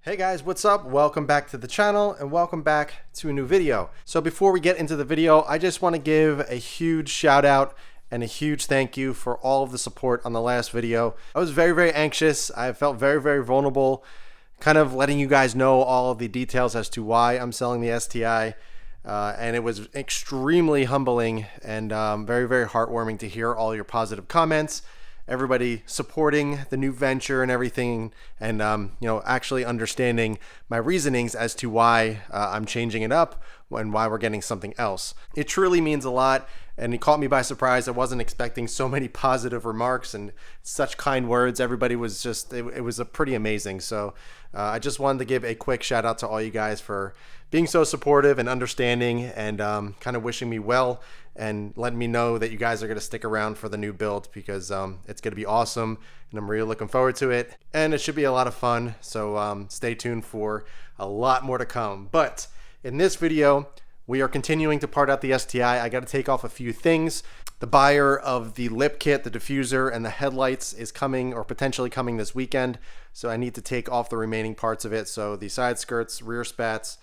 Hey guys, what's up? Welcome back to the channel and welcome back to a new video. So before we get into the video, I just want to give a huge shout out and a huge thank you for all of the support on the last video. I was very anxious. I felt very vulnerable, kind of letting you guys know all of the details as to why I'm selling the STI. And it was extremely humbling and very heartwarming to hear all your positive comments, everybody supporting the new venture and everything, and actually understanding my reasonings as to why I'm changing it up and why we're getting something else. It truly means a lot, and it caught me by surprise. I wasn't expecting so many positive remarks and such kind words. Everybody was just, it was pretty amazing. So I just wanted to give a quick shout out to all you guys for being so supportive and understanding, and kind of wishing me well and letting me know that you guys are going to stick around for the new build, because it's going to be awesome and I'm really looking forward to it, and it should be a lot of fun. So stay tuned for a lot more to come. But in this video, we are continuing to part out the STI. I got to take off a few things. The buyer of the lip kit, the diffuser, and the headlights is coming, or potentially coming, this weekend. So I need to take off the remaining parts of it. So the side skirts, rear spats,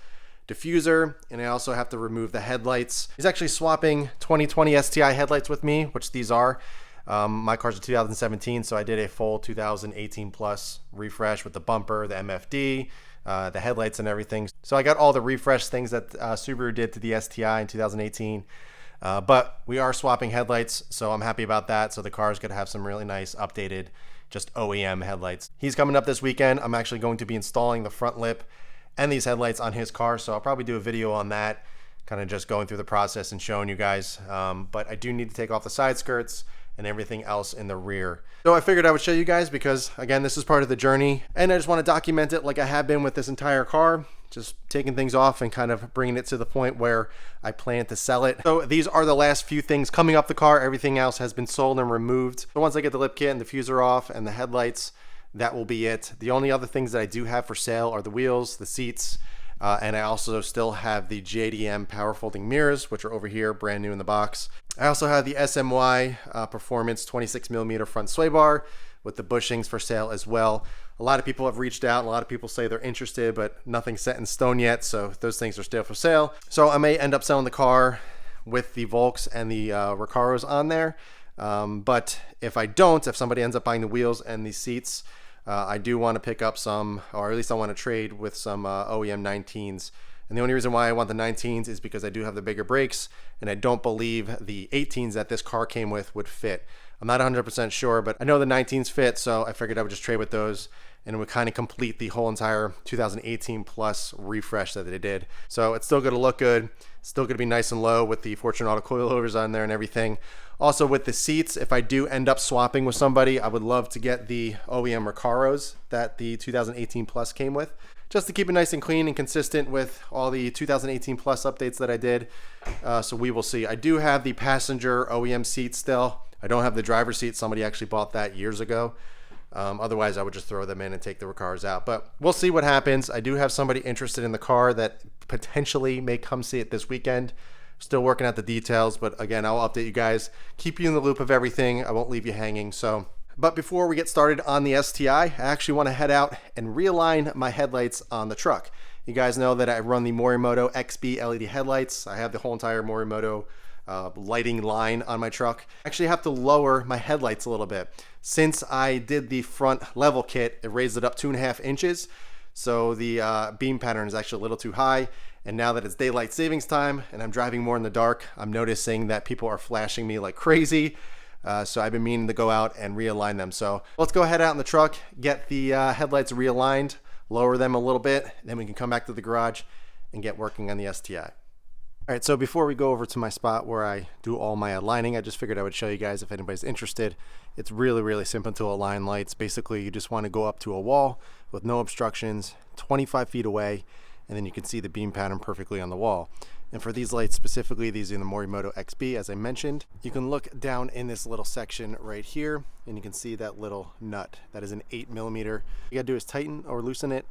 diffuser, and I also have to remove the headlights. He's actually swapping 2020 STI headlights with me, which these are. My car's a 2017, so I did a full 2018 plus refresh with the bumper, the MFD, the headlights and everything. So I got all the refresh things that Subaru did to the STI in 2018. But we are swapping headlights, so I'm happy about that. So the car is going to have some really nice updated, just OEM headlights. He's coming up this weekend. I'm actually going to be installing the front lip and these headlights on his car, so I'll probably do a video on that, kind of just going through the process and showing you guys. But I do need to take off the side skirts and everything else in the rear. So I figured I would show you guys, because again, this is part of the journey, and I just want to document it like I have been with this entire car, just taking things off and kind of bringing it to the point where I plan to sell it. So these are the last few things coming off the car. Everything else has been sold and removed. So once I get the lip kit and diffuser off and the headlights, that will be it. The only other things that I do have for sale are the wheels, the seats, and I also still have the JDM power folding mirrors, which are over here, brand new in the box. I also have the SMY Performance 26mm front sway bar with the bushings for sale as well. A lot of people have reached out. A lot of people say they're interested, but nothing's set in stone yet, so those things are still for sale. So I may end up selling the car with the Volks and the Recaros on there. But if I don't, if somebody ends up buying the wheels and the seats, I do want to pick up some, or at least I want to trade with some OEM 19s. And the only reason why I want the 19s is because I do have the bigger brakes, and I don't believe the 18s that this car came with would fit. I'm not 100% sure, but I know the 19s fit, so I figured I would just trade with those, and it would kind of complete the whole entire 2018 plus refresh that they did. So it's still going to look good, still going to be nice and low with the Fortune Auto coilovers on there and everything. Also with the seats, if I do end up swapping with somebody, I would love to get the OEM Recaros that the 2018 plus came with, just to keep it nice and clean and consistent with all the 2018 plus updates that I did. So we will see. I do have the passenger OEM seat still. I don't have the driver's seat. Somebody actually bought that years ago. Otherwise, I would just throw them in and take the Recaros out. But we'll see what happens. I do have somebody interested in the car that potentially may come see it this weekend. Still working out the details, but again, I'll update you guys, keep you in the loop of everything. I won't leave you hanging. But before we get started on the STI, I actually want to head out and realign my headlights on the truck. You guys know that I run the Morimoto XB LED headlights. I have the whole entire Morimoto lighting line on my truck. I actually have to lower my headlights a little bit. Since I did the front level kit, it raised it up 2.5 inches. So the beam pattern is actually a little too high. And now that it's daylight savings time and I'm driving more in the dark, I'm noticing that people are flashing me like crazy. So I've been meaning to go out and realign them. So let's go ahead out in the truck, get the headlights realigned, lower them a little bit, then we can come back to the garage and get working on the STI. All right, so before we go over to my spot where I do all my aligning, I just figured I would show you guys if anybody's interested. It's really simple to align lights. Basically, you just want to go up to a wall with no obstructions, 25 feet away, and then you can see the beam pattern perfectly on the wall. And for these lights specifically, these are the Morimoto XB, as I mentioned. You can look down in this little section right here, and you can see that little nut. That is an 8mm. You gotta do is tighten or loosen it,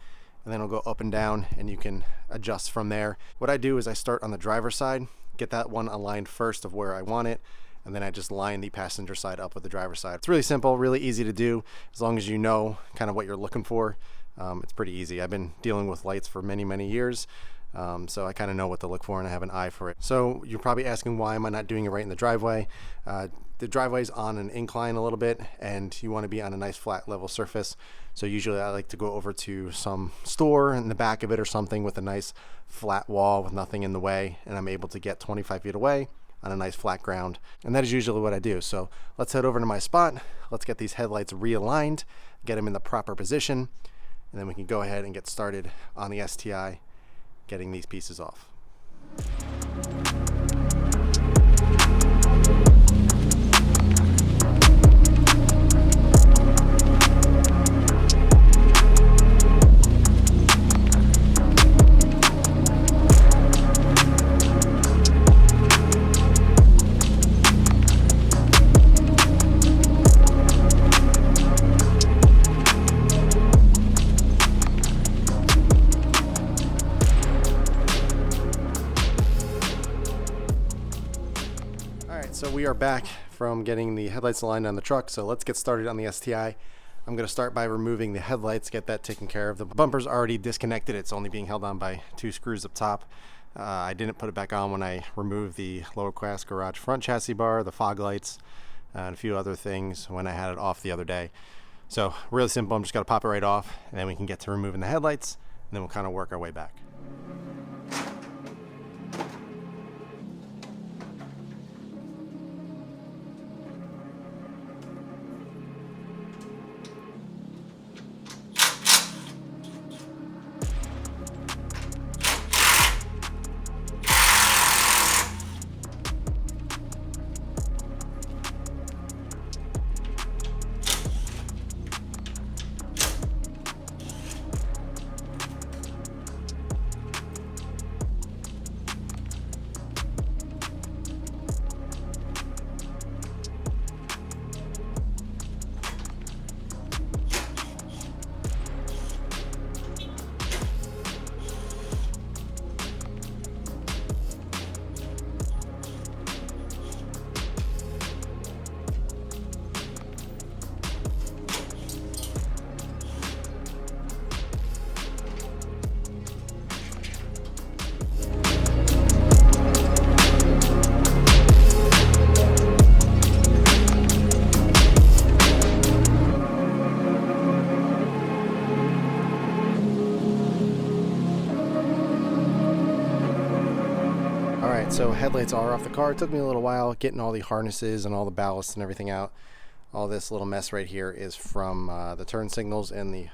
and then it'll go up and down, and you can adjust from there. What I do is I start on the driver's side, get that one aligned first of where I want it, and then I just line the passenger side up with the driver's side. It's really simple, really easy to do, as long as you know kind of what you're looking for. It's pretty easy. I've been dealing with lights for many years, so I kind of know what to look for and I have an eye for it. So you're probably asking, why am I not doing it right in the driveway? The driveway's on an incline a little bit, and you want to be on a nice flat level surface. So usually I like to go over to some store in the back of it or something with a nice flat wall with nothing in the way, and I'm able to get 25 feet away on a nice flat ground. And that is usually what I do. So let's head over to my spot. Let's get these headlights realigned, get them in the proper position, and then we can go ahead and get started on the STI, getting these pieces off. So we are back from getting the headlights aligned on the truck, so let's get started on the STI. I'm going to start by removing the headlights, get that taken care of. The bumper's already disconnected. It's only being held on by 2 screws up top. I didn't put it back on when I removed the lower class garage front chassis bar, the fog lights, and a few other things when I had it off the other day. So really simple. I'm just going to pop it right off, and then we can get to removing the headlights, and then we'll kind of work our way back. So headlights are off the car. It took me a little while getting all the harnesses and all the ballast and everything out. All this little mess right here is from the turn signals and the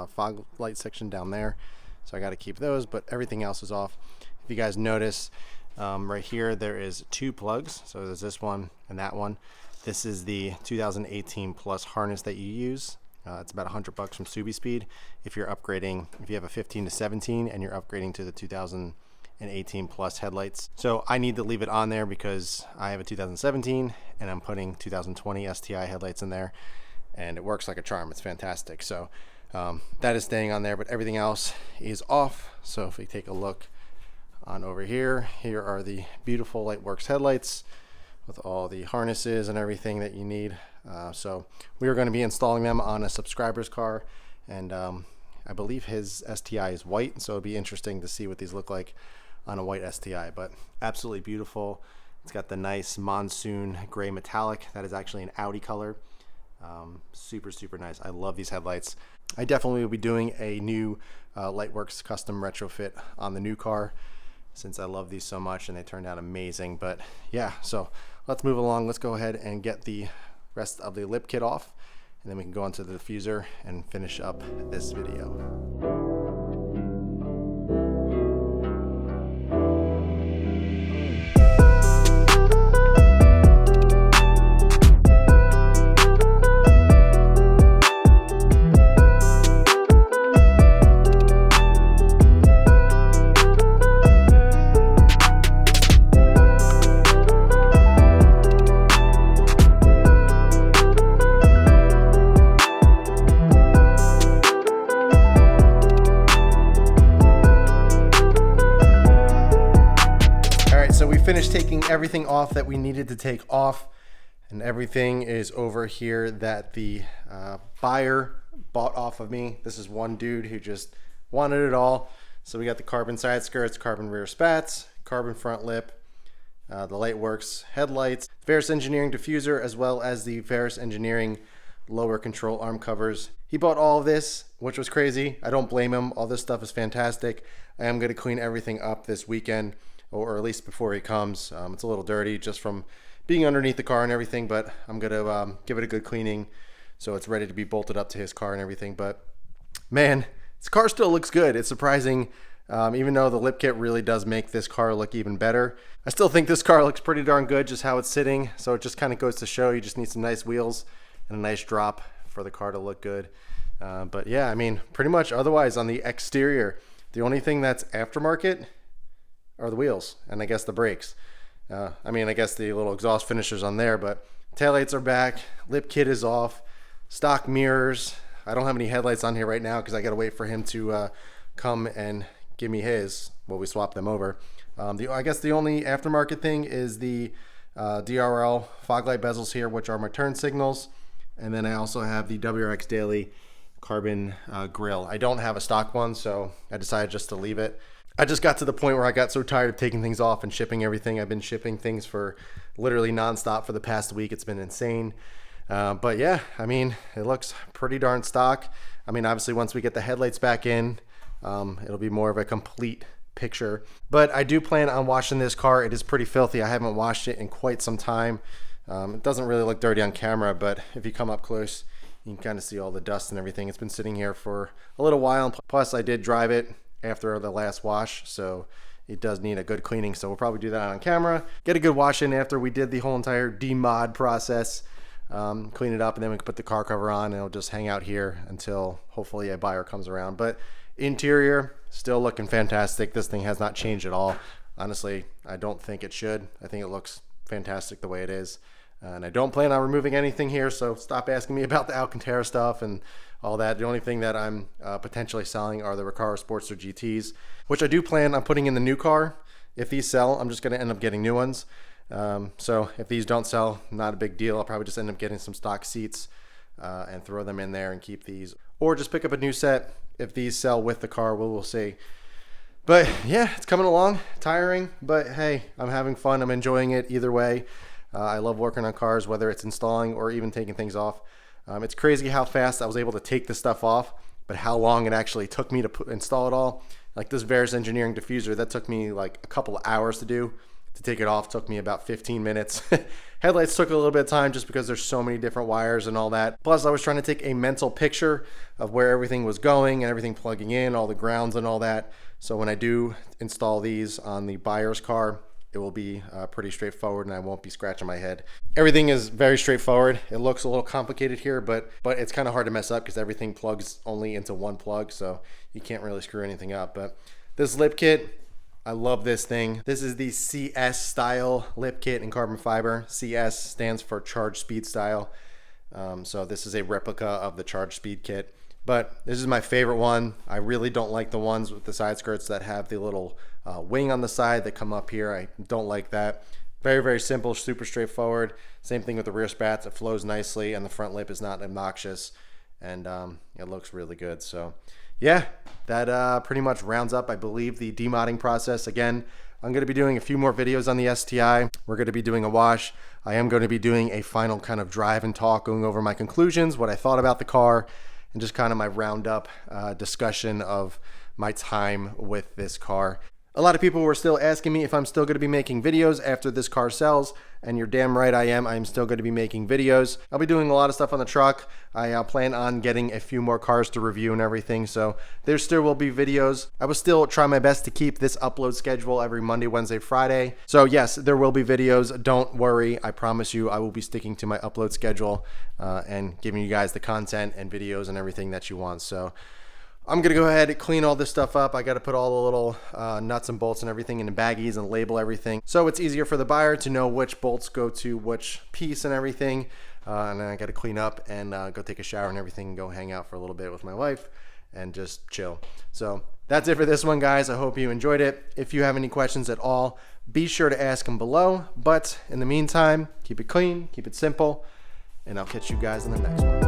fog light section down there. So I got to keep those, but everything else is off. If you guys notice, right here there is 2 plugs. So there's this one and that one. This is the 2018 Plus harness that you use. It's about $100 from Subi Speed. If you're upgrading, if you have a 15 to 17 and you're upgrading to the 2018 Plus headlights. So I need to leave it on there because I have a 2017 and I'm putting 2020 STI headlights in there, and it works like a charm. It's fantastic. So that is staying on there, but everything else is off. So if we take a look on over here, here are the beautiful Lightworks headlights with all the harnesses and everything that you need. So we are going to be installing them on a subscriber's car, and I believe his STI is white, so it'll be interesting to see what these look like on a white STI, but absolutely beautiful. It's got the nice monsoon gray metallic. That is actually an Audi color. Super nice. I love these headlights. I definitely will be doing a new Lightworks custom retrofit on the new car, since I love these so much and they turned out amazing. But yeah, so let's move along. Let's go ahead and get the rest of the lip kit off, and then we can go onto the diffuser and finish up this video. Finished taking everything off that we needed to take off, and everything is over here that the buyer bought off of me. This is one dude who just wanted it all. So we got the carbon side skirts, carbon rear spats, carbon front lip, the Lightworks headlights, Ferris Engineering diffuser, as well as the Ferris Engineering lower control arm covers. He bought all of this, which was crazy. I don't blame him. All this stuff is fantastic. I am going to clean everything up this weekend, or at least before he comes. It's a little dirty just from being underneath the car and everything, but I'm going to give it a good cleaning so it's ready to be bolted up to his car and everything. But man, this car still looks good. It's surprising, even though the lip kit really does make this car look even better. I still think this car looks pretty darn good just how it's sitting. So it just kind of goes to show you just need some nice wheels and a nice drop for the car to look good. But yeah, I mean, pretty much otherwise on the exterior, the only thing that's aftermarket are the wheels and I guess the brakes. I mean, I guess the little exhaust finishers on there, but taillights are back, lip kit is off, stock mirrors. I don't have any headlights on here right now because I got to wait for him to come and give me his while we swap them over. I guess the only aftermarket thing is the DRL fog light bezels here, which are my turn signals. And then I also have the WRX Daily carbon grille. I don't have a stock one, so I decided just to leave it. I just got to the point where I got so tired of taking things off and shipping everything. I've been shipping things for literally nonstop for the past week. It's been insane. But yeah, I mean, it looks pretty darn stock. I mean, obviously once we get the headlights back in, it'll be more of a complete picture. But I do plan on washing this car. It is pretty filthy. I haven't washed it in quite some time. It doesn't really look dirty on camera, but if you come up close, you can kind of see all the dust and everything. It's been sitting here for a little while. Plus I did drive it after the last wash, so it does need a good cleaning. So we'll probably do that on camera, get a good wash in after we did the whole entire demod process, clean it up, and then we can put the car cover on and it'll just hang out here until hopefully a buyer comes around. But interior still looking fantastic. This thing has not changed at all. Honestly, I don't think it should. I think it looks fantastic the way it is. And I don't plan on removing anything here, so stop asking me about the Alcantara stuff and all that. The only thing that I'm potentially selling are the Recaro Sportster GTs, which I do plan on putting in the new car. If these sell, I'm just going to end up getting new ones. So if these don't sell, not a big deal. I'll probably just end up getting some stock seats and throw them in there and keep these. Or just pick up a new set if these sell with the car. We'll see. But yeah, it's coming along. Tiring, but hey, I'm having fun. I'm enjoying it either way. I love working on cars, whether it's installing or even taking things off. It's crazy how fast I was able to take this stuff off, but how long it actually took me to install it all. Like this Ferris Engineering diffuser, that took me like a couple of hours to do. To take it off took me about 15 minutes. Headlights took a little bit of time just because there's so many different wires and all that. Plus I was trying to take a mental picture of where everything was going and everything plugging in, all the grounds and all that. So when I do install these on the buyer's car, it will be pretty straightforward and I won't be scratching my head. Everything is very straightforward. It looks a little complicated here, but it's kind of hard to mess up because everything plugs only into one plug, so you can't really screw anything up. But this lip kit, I love this thing. This is the CS style lip kit in carbon fiber. CS stands for charge speed style. So this is a replica of the charge speed kit. But this is my favorite one. I really don't like the ones with the side skirts that have the little wing on the side that come up here. I don't like that. Very, very simple, super straightforward. Same thing with the rear spats. It flows nicely and the front lip is not obnoxious. And it looks really good. So yeah, that pretty much rounds up, I believe, the demodding process. Again, I'm going to be doing a few more videos on the STI. We're going to be doing a wash. I am going to be doing a final kind of drive and talk, going over my conclusions, what I thought about the car, and just kind of my roundup discussion of my time with this car. A lot of people were still asking me if I'm still going to be making videos after this car sells, and you're damn right I am. I'm still going to be making videos. I'll be doing a lot of stuff on the truck. I plan on getting a few more cars to review and everything, so there still will be videos. I will still try my best to keep this upload schedule every Monday, Wednesday, Friday. So yes, there will be videos. Don't worry. I promise you I will be sticking to my upload schedule and giving you guys the content and videos and everything that you want. So I'm going to go ahead and clean all this stuff up. I got to put all the little nuts and bolts and everything in the baggies and label everything. So it's easier for the buyer to know which bolts go to which piece and everything. And then I got to clean up and go take a shower and everything and go hang out for a little bit with my wife and just chill. So that's it for this one, guys. I hope you enjoyed it. If you have any questions at all, be sure to ask them below. But in the meantime, keep it clean, keep it simple, and I'll catch you guys in the next one.